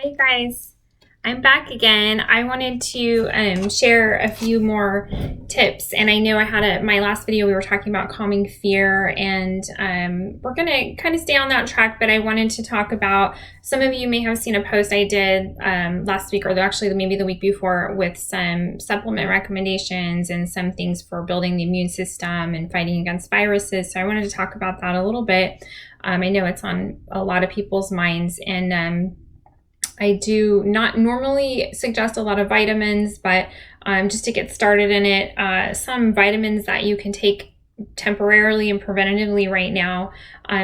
Hey guys, I'm back again. I wanted to share a few more tips, and I know I had my last video we were talking about calming fear, and we're gonna kind of stay on that track, but I wanted to talk about, some of you may have seen a post I did last week, or actually maybe the week before, with some supplement recommendations and some things for building the immune system and fighting against viruses. So I wanted to talk about that a little bit. I know it's on a lot of people's minds, and I do not normally suggest a lot of vitamins, but just to get started in it, some vitamins that you can take temporarily and preventatively right now,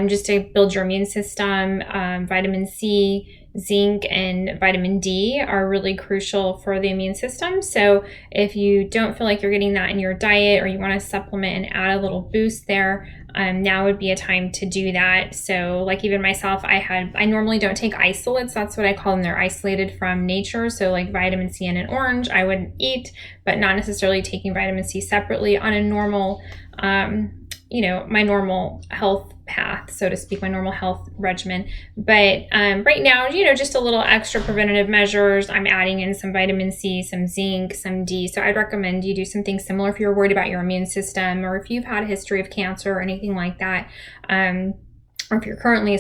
just to build your immune system. Vitamin C, zinc, and vitamin D are really crucial for the immune system. So if you don't feel like you're getting that in your diet, or you want to supplement and add a little boost there, now would be a time to do that. So like even myself, I normally don't take isolates. That's what I call them. They're isolated from nature. So like vitamin C in an orange, I wouldn't eat, but not necessarily taking vitamin C separately on a normal, my normal health path, so to speak, my normal health regimen. But right now, just a little extra preventative measures. I'm adding in some vitamin C, some zinc, some D. So I'd recommend you do something similar if you're worried about your immune system, or if you've had a history of cancer or anything like that. Or if you're currently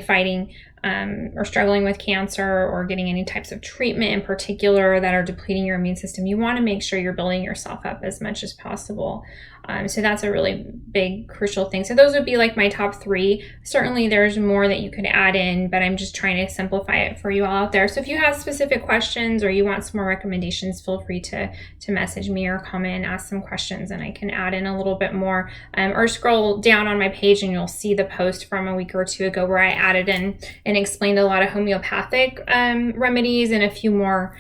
fighting or struggling with cancer, or getting any types of treatment in particular that are depleting your immune system, you want to make sure you're building yourself up as much as possible. So that's a really big, crucial thing. So those would be like my top three. Certainly there's more that you could add in, but I'm just trying to simplify it for you all out there. So if you have specific questions, or you want some more recommendations, feel free to message me or comment and ask some questions, and I can add in a little bit more. Or scroll down on my page and you'll see the post from a week or two ago where I added in and explained a lot of homeopathic remedies and a few more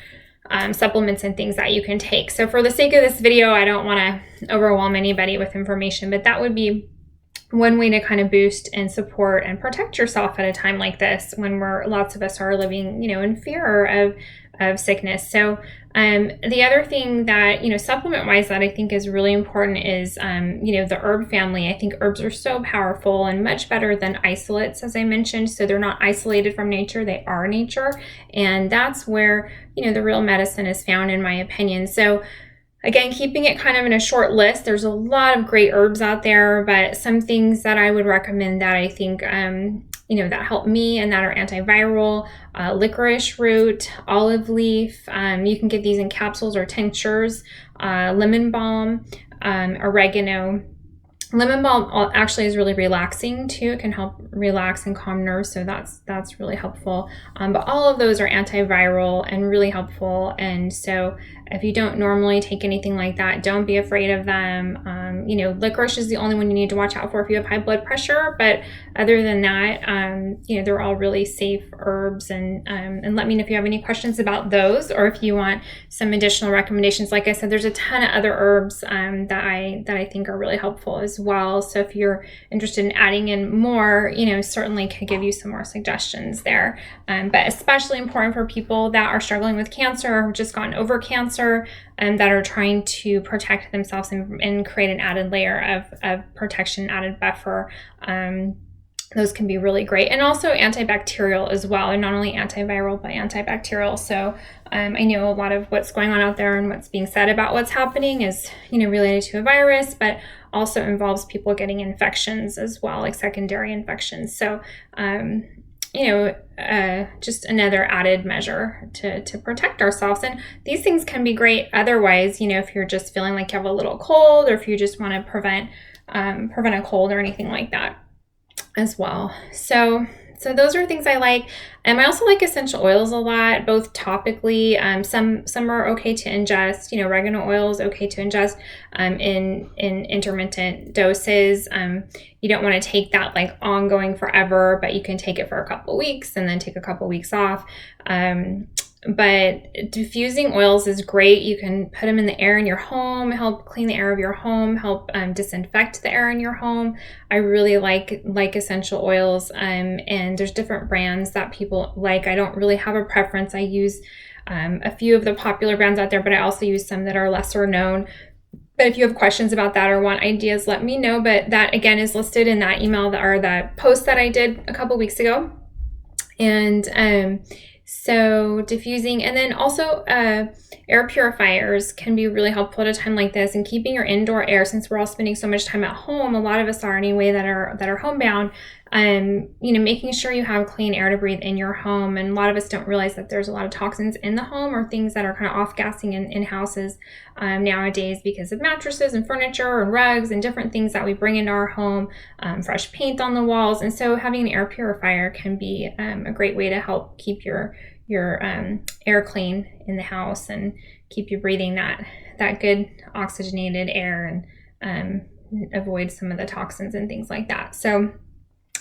supplements and things that you can take. So for the sake of this video, I don't want to overwhelm anybody with information, but that would be one way to kind of boost and support and protect yourself at a time like this, when lots of us are living, in fear of sickness. So the other thing that, supplement wise, that I think is really important is, the herb family. I think herbs are so powerful and much better than isolates, as I mentioned. So they're not isolated from nature, they are nature. And that's where, the real medicine is found, in my opinion. So again, keeping it kind of in a short list, there's a lot of great herbs out there, but some things that I would recommend that I think, that help me and that are antiviral: licorice root, olive leaf. You can get these in capsules or tinctures. Lemon balm, oregano. Lemon balm actually is really relaxing too. It can help relax and calm nerves, so that's really helpful. But all of those are antiviral and really helpful. And so if you don't normally take anything like that, don't be afraid of them. Licorice is the only one you need to watch out for if you have high blood pressure. But other than that, they're all really safe herbs. And let me know if you have any questions about those, or if you want some additional recommendations. Like I said, there's a ton of other herbs that I think are really helpful as well. So if you're interested in adding in more, certainly could give you some more suggestions there. But especially important for people that are struggling with cancer, or just gotten over cancer, and that are trying to protect themselves and create an added layer of protection, added buffer. Those can be really great. And also antibacterial as well, and not only antiviral, but antibacterial. So I know a lot of what's going on out there and what's being said about what's happening is, related to a virus, but also involves people getting infections as well, like secondary infections. So, just another added measure to protect ourselves. And these things can be great otherwise, if you're just feeling like you have a little cold, or if you just want to prevent a cold or anything like that as well. So those are things I like. I also like essential oils a lot, both topically. Some are okay to ingest. Oregano oil is okay to ingest in intermittent doses. You don't want to take that like ongoing forever, but you can take it for a couple weeks and then take a couple weeks off. But diffusing oils is great. You can put them in the air in your home, help clean the air of your home, help disinfect the air in your home. I really like essential oils, and there's different brands that people like. I don't really have a preference. I use a few of the popular brands out there, but I also use some that are lesser known. But if you have questions about that or want ideas, let me know. But that, again, is listed in that email or that post that I did a couple weeks ago. And So diffusing, and then also air purifiers can be really helpful at a time like this, and keeping your indoor air, since we're all spending so much time at home, a lot of us are anyway that are homebound. Making sure you have clean air to breathe in your home. And a lot of us don't realize that there's a lot of toxins in the home, or things that are kind of off-gassing in houses nowadays, because of mattresses and furniture and rugs and different things that we bring into our home, fresh paint on the walls. And so having an air purifier can be a great way to help keep your air clean in the house and keep you breathing that good oxygenated air, and avoid some of the toxins and things like that. So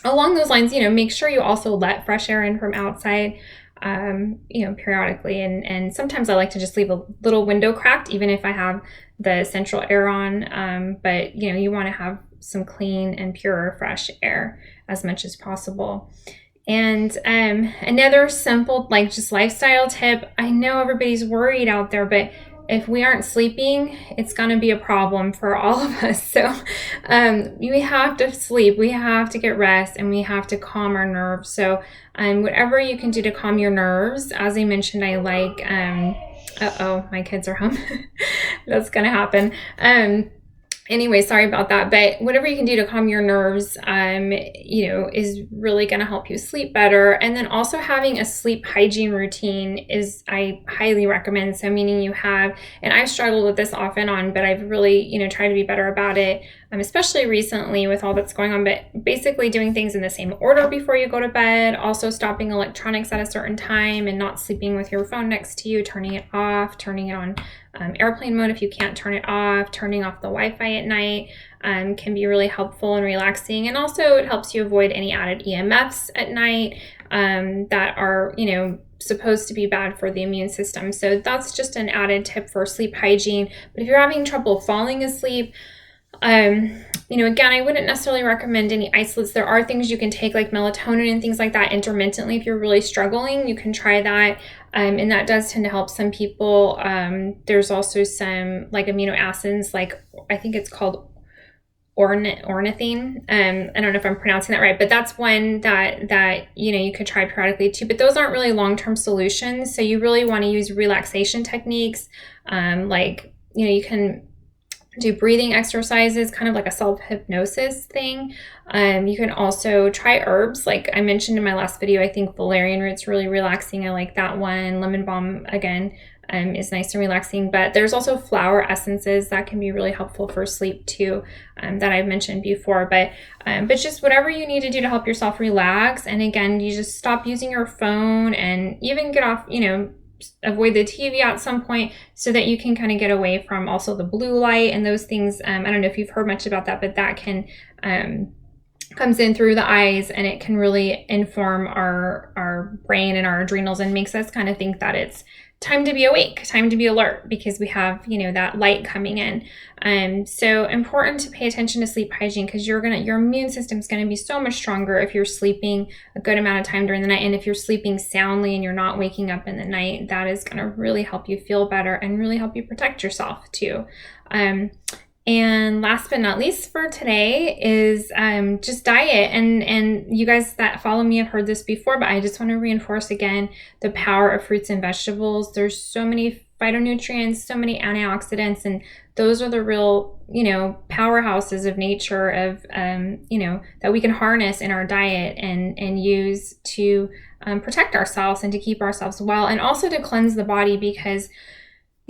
along those lines, make sure you also let fresh air in from outside, periodically. And sometimes I like to just leave a little window cracked, even if I have the central air on. But you want to have some clean and pure, fresh air as much as possible. And another simple, just lifestyle tip, I know everybody's worried out there, but if we aren't sleeping, it's going to be a problem for all of us. So we have to sleep, we have to get rest, and we have to calm our nerves. So whatever you can do to calm your nerves. As I mentioned, I like, my kids are home. That's going to happen. Anyway, sorry about that. But whatever you can do to calm your nerves, is really going to help you sleep better. And then also having a sleep hygiene routine I highly recommend. So meaning you have, and I've struggled with this off and on, but I've really, tried to be better about it, especially recently with all that's going on. But basically doing things in the same order before you go to bed, also stopping electronics at a certain time and not sleeping with your phone next to you, turning it off, turning it on airplane mode if you can't turn it off, turning off the Wi-Fi at night can be really helpful and relaxing. And also it helps you avoid any added EMFs at night that are, supposed to be bad for the immune system. So that's just an added tip for sleep hygiene. But if you're having trouble falling asleep, again, I wouldn't necessarily recommend any isolates. There are things you can take, like melatonin and things like that, intermittently. If you're really struggling, you can try that. And that does tend to help some people. There's also some amino acids, I think it's called ornithine. I don't know if I'm pronouncing that right, but that's one that you could try periodically too. But those aren't really long-term solutions. So you really want to use relaxation techniques. You can do breathing exercises, kind of like a self-hypnosis thing. You can also try herbs. Like I mentioned in my last video, I think valerian root's really relaxing. I like that one. Lemon balm, again, is nice and relaxing. But there's also flower essences that can be really helpful for sleep too, that I've mentioned before. But just whatever you need to do to help yourself relax. And again, you just stop using your phone, and even get off, avoid the TV at some point, so that you can kind of get away from also the blue light and those things. I don't know if you've heard much about that, but that can comes in through the eyes, and it can really inform our brain and our adrenals, and makes us kind of think that it's time to be awake, time to be alert, because we have, that light coming in. So important to pay attention to sleep hygiene, because your immune system is going to be so much stronger if you're sleeping a good amount of time during the night. And if you're sleeping soundly and you're not waking up in the night, that is going to really help you feel better and really help you protect yourself too. And last but not least for today is just diet. And you guys that follow me have heard this before, but I just want to reinforce again the power of fruits and vegetables. There's so many phytonutrients, so many antioxidants, and those are the real, powerhouses of nature of, that we can harness in our diet and use to protect ourselves and to keep ourselves well, and also to cleanse the body, because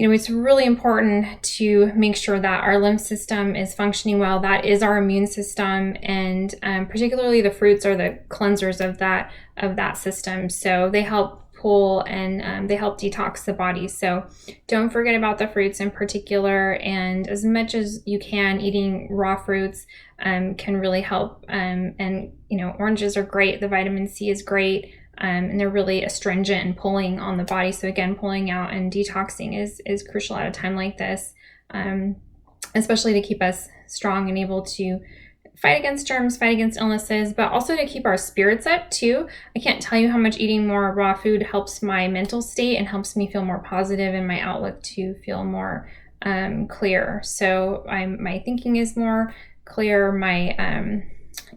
it's really important to make sure that our lymph system is functioning well. That is our immune system, and particularly the fruits are the cleansers of that system. So they help pull and they help detox the body. So don't forget about the fruits in particular, and as much as you can, eating raw fruits can really help. And oranges are great. The vitamin C is great. And they're really astringent and pulling on the body. So again, pulling out and detoxing is crucial at a time like this, especially to keep us strong and able to fight against germs, fight against illnesses, but also to keep our spirits up too. I can't tell you how much eating more raw food helps my mental state and helps me feel more positive, and my outlook to feel more clear. So my thinking is more clear. My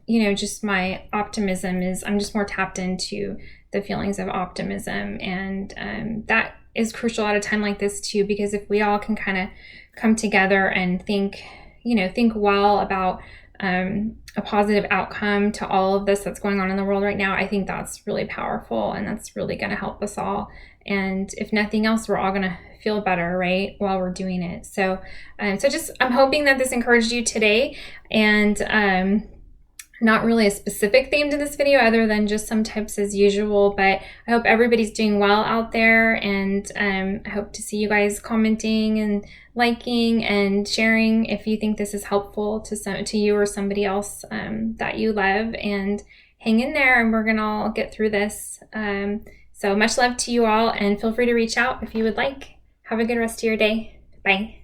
just my optimism is, I'm just more tapped into the feelings of optimism. And that is crucial at a time like this too, because if we all can kind of come together and think well about a positive outcome to all of this that's going on in the world right now, I think that's really powerful, and that's really going to help us all. And if nothing else, we're all going to feel better, right, while we're doing it. So I'm hoping that this encouraged you today, and not really a specific theme to this video other than just some tips as usual, but I hope everybody's doing well out there, and I hope to see you guys commenting and liking and sharing if you think this is helpful to you or somebody else that you love. And hang in there, and we're gonna all get through this. So much love to you all, and feel free to reach out if you would like. Have a good rest of your day. Bye.